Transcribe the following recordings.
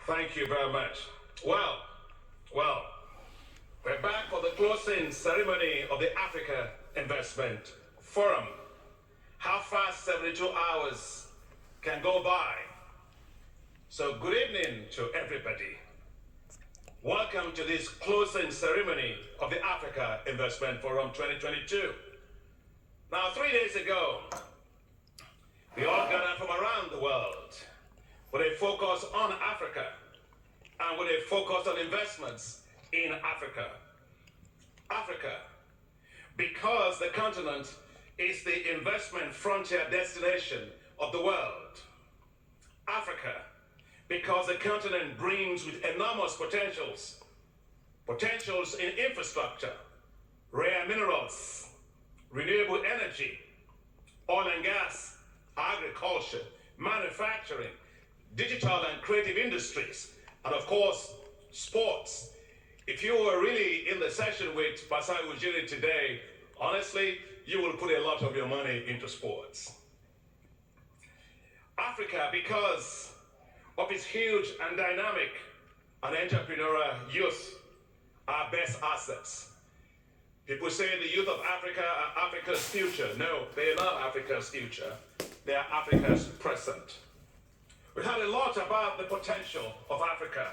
Thank you very much. Well, we're back for the closing ceremony of the Africa Investment Forum. How fast 72 hours can go by. So good evening to everybody. Welcome to this closing ceremony of the Africa Investment Forum 2022. Now, 3 days ago, we all gathered from around the world with a focus on Africa and with a focus on investments in Africa. Africa, because the continent is the investment frontier destination of the world. Africa, because the continent brings with enormous potentials in infrastructure, rare minerals, renewable energy, oil and gas, agriculture, manufacturing, digital and creative industries, and of course, sports. If you were really in the session with Pasai Ujiri today, honestly, you will put a lot of your money into sports. Africa, because of its huge and dynamic and entrepreneurial youth, our best assets. People say the youth of Africa are Africa's future. No, they are not Africa's future. They are Africa's present. We heard a lot about the potential of Africa.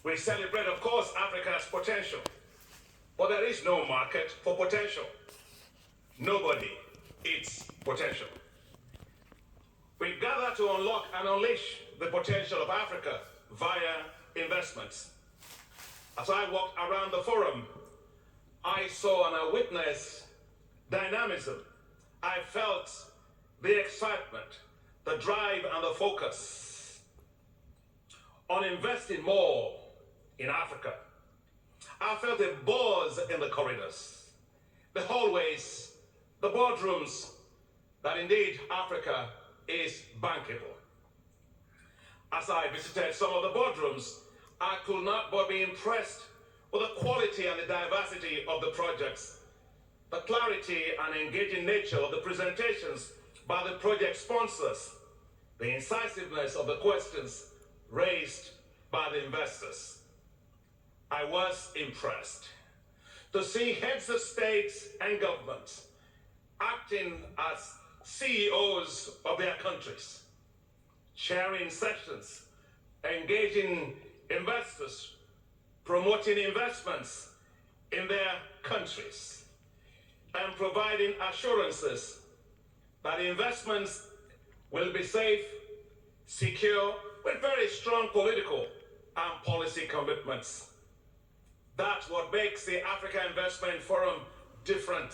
We celebrate, of course, Africa's potential. But there is no market for potential. Nobody eats potential. We gather to unlock and unleash the potential of Africa via investments. As I walked around the forum, I saw and I witnessed dynamism. I felt the excitement, the drive and the focus on investing more in Africa. I felt a buzz in the corridors, the hallways, the boardrooms, that indeed Africa is bankable. As I visited some of the boardrooms, I could not but be impressed with the quality and the diversity of the projects, the clarity and engaging nature of the presentations by the project sponsors, the incisiveness of the questions raised by the investors. I was impressed to see heads of states and governments acting as CEOs of their countries, chairing sessions, engaging investors, promoting investments in their countries, and providing assurances that investments will be safe, secure, with very strong political and policy commitments. That's what makes the Africa Investment Forum different.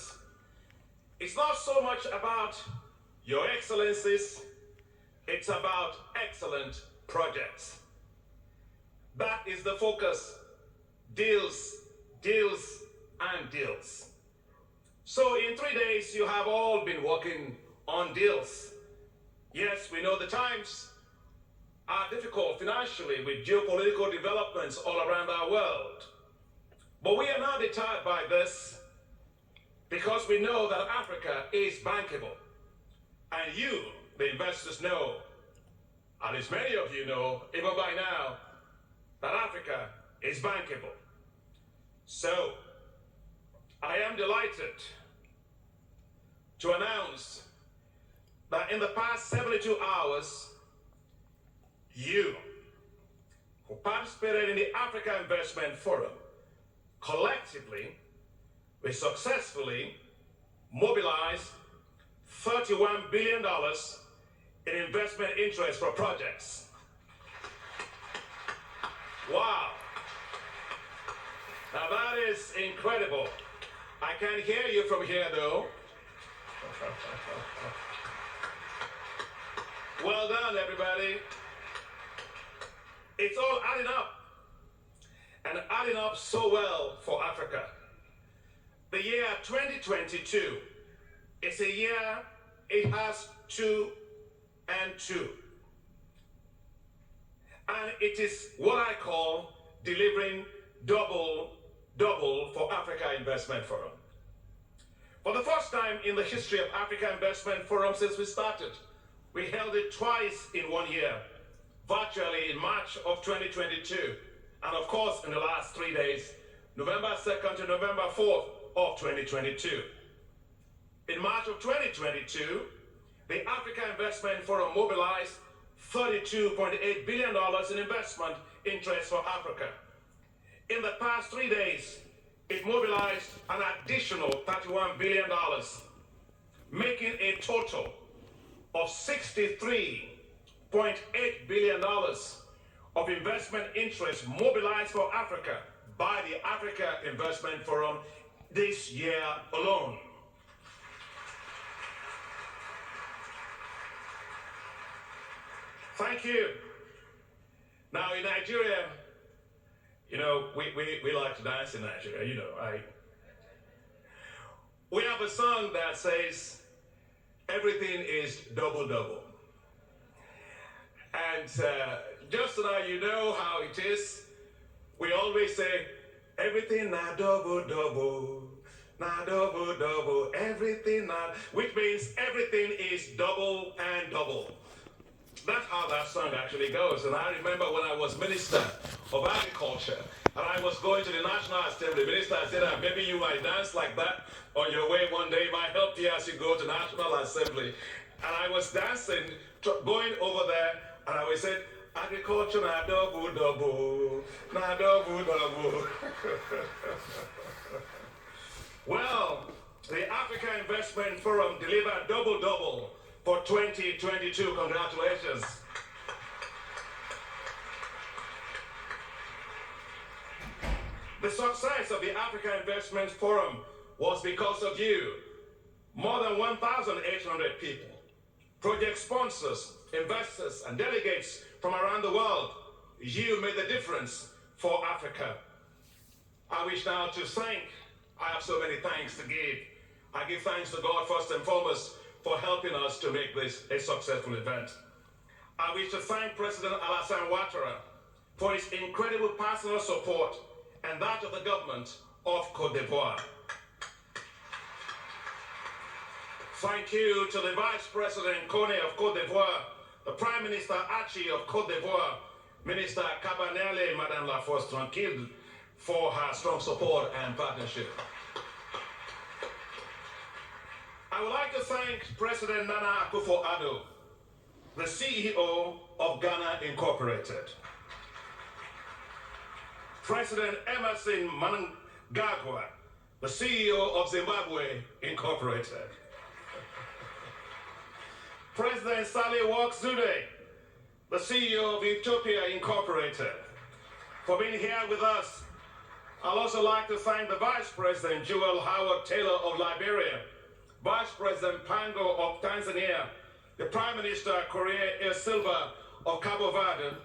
It's not so much about your excellencies, it's about excellent projects. That is the focus. Deals, deals, and deals. So in 3 days, you have all been working on deals. Yes, we know the times are difficult financially with geopolitical developments all around our world. But we are not deterred by this because we know that Africa is bankable. And you, the investors, know, and as many of you know, even by now, that Africa is bankable. So, I am delighted to announce that in the past 72 hours, you who participated in the Africa Investment Forum, collectively, we successfully mobilized $31 billion in investment interest for projects. Wow. Now that is incredible. I can't hear you from here though. Well done, everybody. It's all adding up. And adding up so well for Africa. The year 2022 is a year, it has 2 and 2. And it is what I call delivering double for Africa Investment Forum. For the first time in the history of Africa Investment Forum since we started, we held it twice in 1 year. virtually in March of 2022. And of course, in the last 3 days, November 2nd to November 4th of 2022. In March of 2022, the Africa Investment Forum mobilized $32.8 billion in investment interest for Africa. In the past 3 days, it mobilized an additional $31 billion, making a total of $63.8 billion of investment interest mobilized for Africa by the Africa Investment Forum this year alone. Thank you. Now in Nigeria, you know, we like to dance in Nigeria, you know. We have a song that says, everything is double double. And just so that you know how it is, we always say, everything na double double, na double double, everything na, which means everything is double and double. That's how that song actually goes. And I remember when I was Minister of Agriculture, and I was going to the National Assembly, the minister said, maybe you might dance like that on your way one day, it might help you as you go to National Assembly. And I was dancing, going over there, and I was saying, agriculture na double double, na double double. Well, the Africa Investment Forum delivered double double for 2022. Congratulations. The success of the Africa Investment Forum was because of you. More than 1,800 people, project sponsors, investors, and delegates from around the world. You made the difference for Africa. I wish now to thank, I have so many thanks to give. I give thanks to God first and foremost for helping us to make this a successful event. I wish to thank President Alassane Ouattara for his incredible personal support and that of the government of Côte d'Ivoire. Thank you to the Vice President Kone of Côte d'Ivoire, the Prime Minister Achi of Côte d'Ivoire, Minister Cabanele, Madame Laforce Tranquille, for her strong support and partnership. I would like to thank President Nana Akufo-Addo, the CEO of Ghana Incorporated, President Emerson Mnangagwa, the CEO of Zimbabwe Incorporated, President Sale Work Zewde, the CEO of Ethiopia Incorporated, for being here with us. I'd also like to thank the Vice President Joel Howard Taylor of Liberia, Vice President Pango of Tanzania, the Prime Minister Correa Silva of Cabo Verde,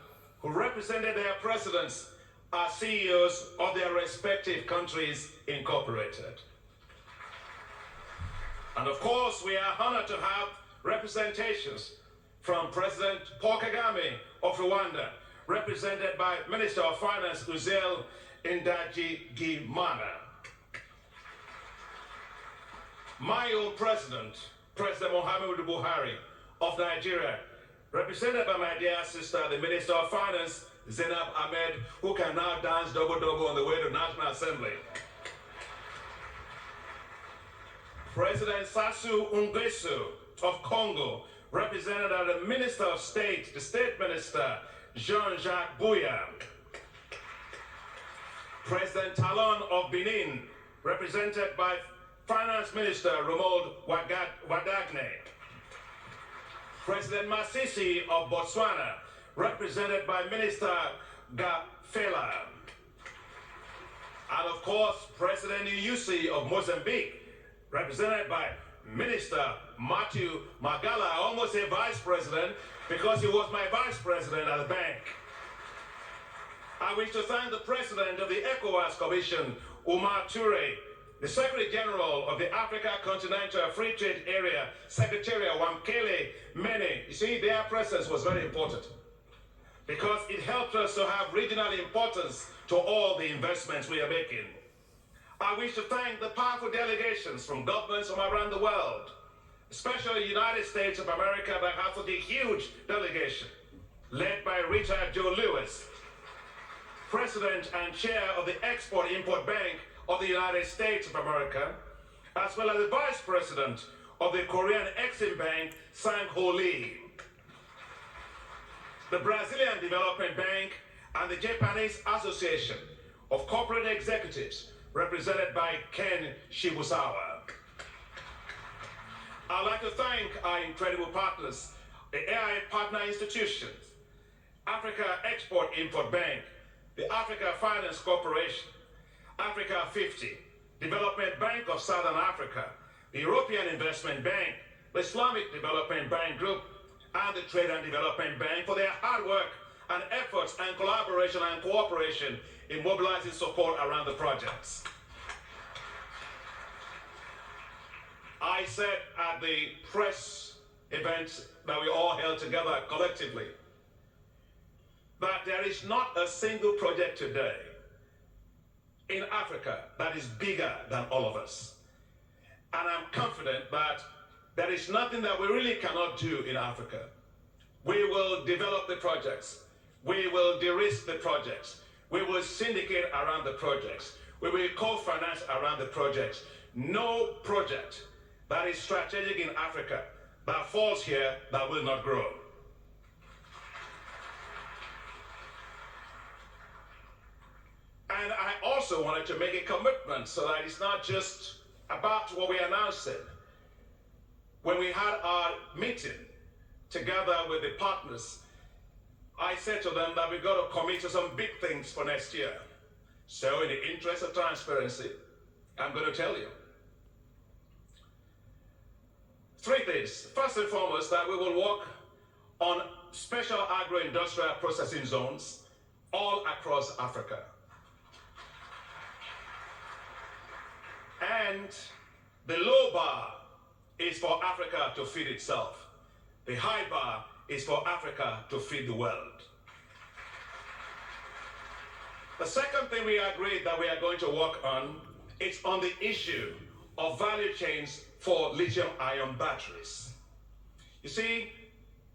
who represented their presidents as CEOs of their respective countries incorporated. And of course, we are honored to have representations from President Paul Kagame of Rwanda, represented by Minister of Finance Uzel Ndagijimana. My own president, President Muhammadu Buhari of Nigeria, represented by my dear sister, the Minister of Finance, Zainab Ahmed, who can now dance double-double on the way to National Assembly. President Sassou Nguesso of Congo, represented by the Minister of State, the State Minister, Jean-Jacques Bouya. President Talon of Benin, represented by Finance Minister Romuald Wadagne. President Masisi of Botswana, represented by Minister Gafela. And of course, President Nyusi of Mozambique, represented by Minister Matthew Magala. I almost say Vice President because he was my Vice President at the bank. I wish to thank the President of the ECOWAS Commission, Umar Toure, the Secretary General of the Africa Continental Free Trade Area, Secretary Wamkele Mene. You see, their presence was very important because it helped us to have regional importance to all the investments we are making. I wish to thank the powerful delegations from governments from around the world, especially the United States of America that has such a huge delegation. led by Richard Joe Lewis, President and Chair of the Export-Import Bank of the United States of America, as well as the Vice President of the Korean Exim Bank, Sang-Ho Lee, the Brazilian Development Bank, and the Japanese Association of Corporate Executives, represented by Ken Shibusawa. I'd like to thank our incredible partners, the AI Partner Institutions, Africa Export-Import Bank, the Africa Finance Corporation, Africa 50, Development Bank of Southern Africa, the European Investment Bank, the Islamic Development Bank Group, and the Trade and Development Bank for their hard work and efforts and collaboration and cooperation in mobilizing support around the projects. I said at the press event that we all held together collectively that there is not a single project today in Africa that is bigger than all of us. And I'm confident that there is nothing that we really cannot do in Africa. We will develop the projects. We will de-risk the projects. We will syndicate around the projects. We will co-finance around the projects. No project that is strategic in Africa that falls here that will not grow. And I also wanted to make a commitment so that it's not just about what we announced it. When we had our meeting together with the partners, I said to them that we've got to commit to some big things for next year. So in the interest of transparency, I'm going to tell you. 3 things. First and foremost, that we will work on special agro-industrial processing zones all across Africa. And the low bar is for Africa to feed itself. The high bar is for Africa to feed the world. The second thing we agreed that we are going to work on is on the issue of value chains for lithium-ion batteries. You see,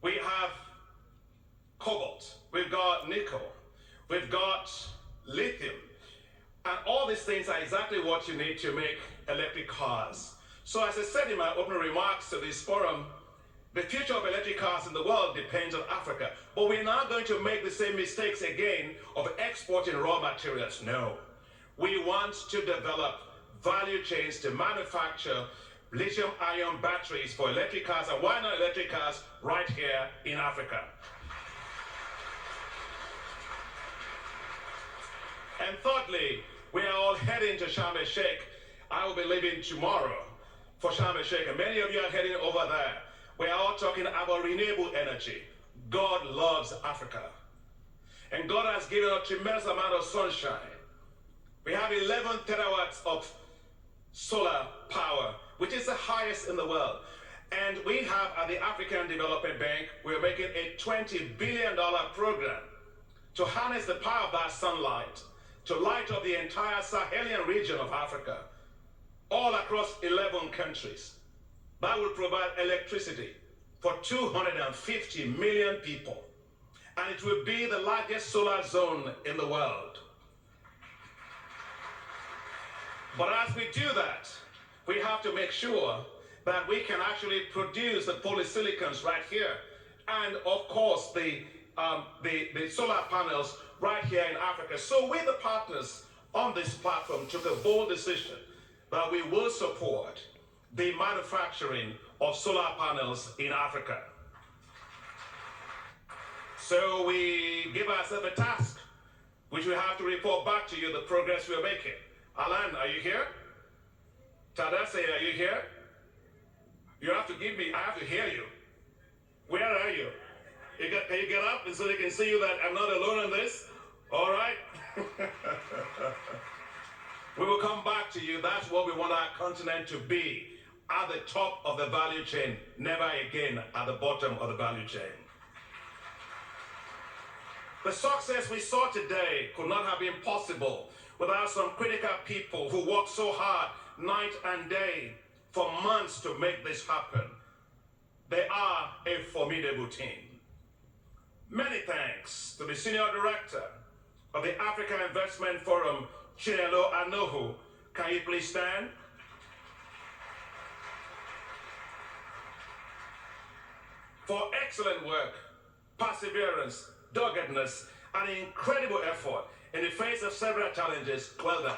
we have cobalt, we've got nickel, we've got lithium, and all these things are exactly what you need to make electric cars. So as I said in my opening remarks to this forum, the future of electric cars in the world depends on Africa. But we're not going to make the same mistakes again of exporting raw materials. No. We want to develop value chains to manufacture lithium-ion batteries for electric cars, and why not electric cars right here in Africa? And thirdly, we are all heading to Sharm el-Sheikh. I will be leaving tomorrow for Sharm el-Sheikh, and many of you are heading over there. We are all talking about renewable energy. God loves Africa. And God has given a tremendous amount of sunshine. We have 11 terawatts of solar power, which is the highest in the world. And we have at the African Development Bank, we're making a $20 billion program to harness the power of that sunlight, to light up the entire Sahelian region of Africa, all across 11 countries. That will provide electricity for 250 million people. And it will be the largest solar zone in the world. But as we do that, we have to make sure that we can actually produce the polysilicons right here. And of course, the solar panels right here in Africa. So we, the partners on this platform, took a bold decision that we will support the manufacturing of solar panels in Africa. So we give ourselves a task, which we have to report back to you the progress we're making. Alan, are you here? Tadase, are you here? You have to give me, I have to hear you. Where are you? Can you get up and so they can see you that I'm not alone in this? All right? We will come back to you. That's what we want our continent to be. At the top of the value chain, never again at the bottom of the value chain. The success we saw today could not have been possible without some critical people who worked so hard night and day for months to make this happen. They are a formidable team. Many thanks. to the Senior Director of the Africa Investment Forum, Chinelo Anohu. Can you please stand? For excellent work, perseverance, doggedness, and incredible effort in the face of several challenges, well done.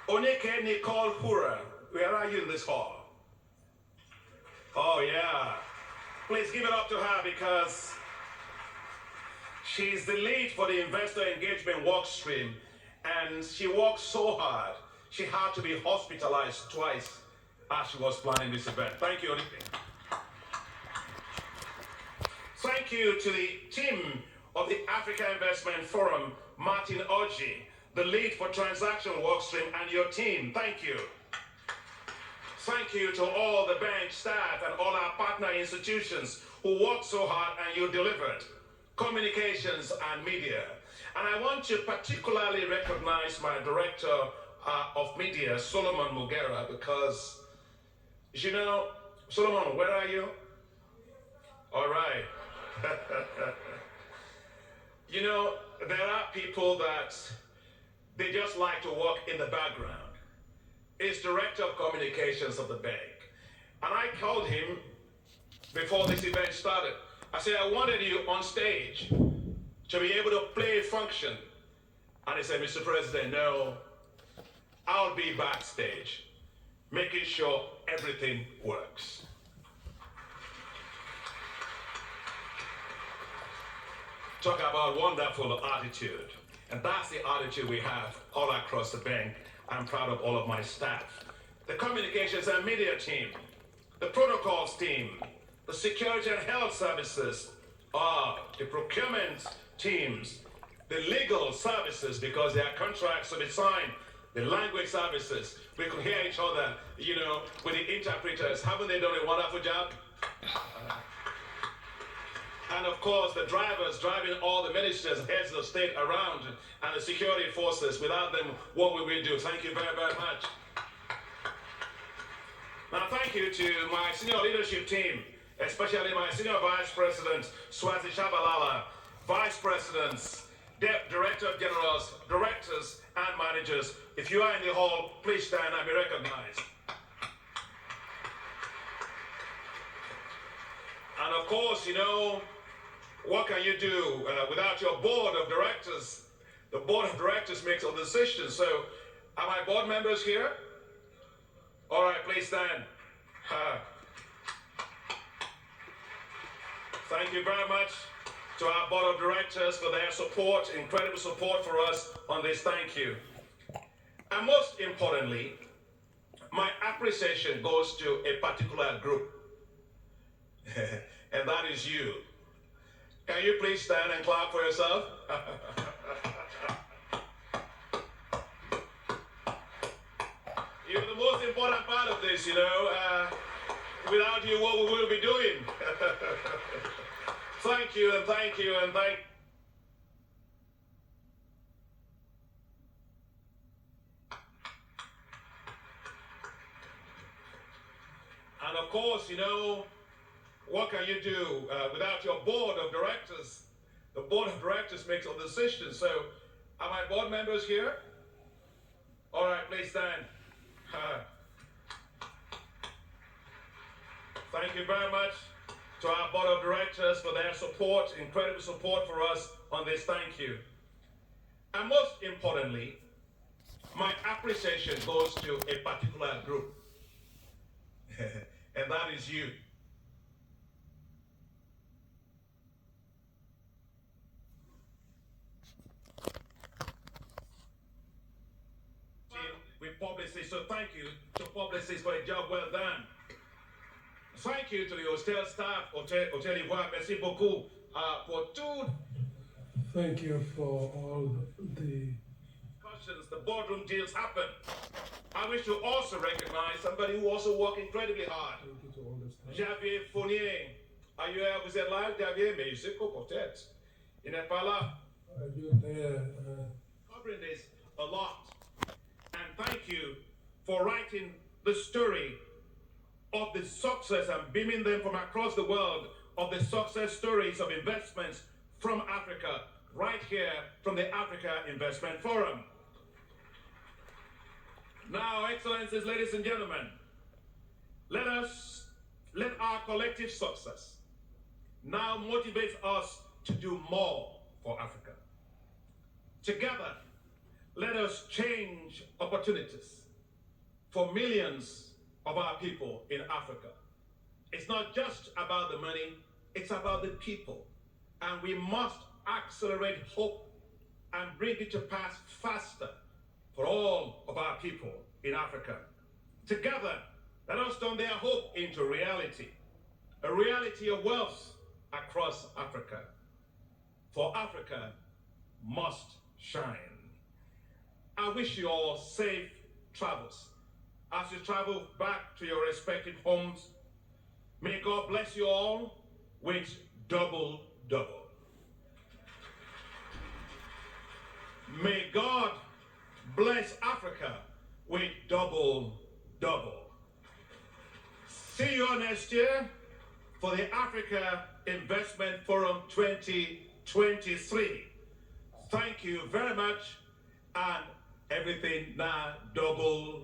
Onike Nicole Hura, where are you in this hall? Oh yeah. Please give it up to her because she's the lead for the investor engagement work stream, and she worked so hard, she had to be hospitalized twice as she was planning this event. Thank you, Onike. Thank you to the team of the Africa Investment Forum, Martin Oji, the lead for transaction workstream, and your team. Thank you. Thank you to all the bank staff and all our partner institutions who worked so hard and you delivered. Communications and media. And I want to particularly recognize my director of media, Solomon Mugera, because, you know, Solomon, where are you? All right. You know, there are people that they just like to work in the background. He's director of communications of the bank. And I called him before this event started. I said, I wanted you on stage to be able to play a function. And he said, Mr. President, no, I'll be backstage, making sure everything works. Talk about wonderful attitude. And that's the attitude we have all across the bank. I'm proud of all of my staff. The communications and media team, the protocols team, the security and health services, the procurement teams, the legal services because there are contracts to be signed, the language services. We could hear each other, you know, with the interpreters. Haven't they done a wonderful job? And of course, the drivers driving all the ministers, heads of state around, and the security forces. Without them, what will we do? Thank you very, very much. Now, thank you to my senior leadership team, especially my senior vice president, Swazi Shabalala, vice presidents, director generals, directors, and managers. If you are in the hall, please stand and be recognized. And of course, you know, what can you do without your board of directors? The board of directors makes all the decisions. So, are my board members here? All right, please stand. Thank you very much to our board of directors for their support, incredible support for us on this. Thank you. And most importantly, my appreciation goes to a particular group, and that is you. Can you please stand and clap for yourself? You're the most important part of this, you know. Without you, what we will be doing? Thank you, and thank you, and thank you. And of course, you know, what can you do without your board of directors? The board of directors makes all the decisions. So, are my board members here? All right, please stand. Thank you very much to our board of directors for their support, incredible support for us on this. Thank you. And most importantly, my appreciation goes to a particular group, and that is you. With publicists, so thank you to publicists for a job well done. Thank you to the hotel staff, Hotel Ivoire, merci beaucoup for tout. Thank you for all the discussions, the boardroom deals happen. I wish to also recognize somebody who also worked incredibly hard. Thank you to all the staff. Javier Fournier. Are you vous êtes là, Javier? Mais je sais pas peut-être. Il n'est pas là. Covering this a lot. And thank you for writing the story of the success and beaming them from across the world of the success stories of investments from Africa right here from the Africa Investment Forum. Now, Excellencies, ladies and gentlemen, let our collective success now motivate us to do more for Africa. Together, let us change opportunities for millions of our people in Africa. It's not just about the money, it's about the people. And we must accelerate hope and bring it to pass faster for all of our people in Africa. Together, let us turn their hope into reality, a reality of wealth across Africa. For Africa must shine. I wish you all safe travels as you travel back to your respective homes. May God bless you all with double. May God bless Africa with double. See you all next year for the Africa Investment Forum 2023. Thank you very much, and everything now double.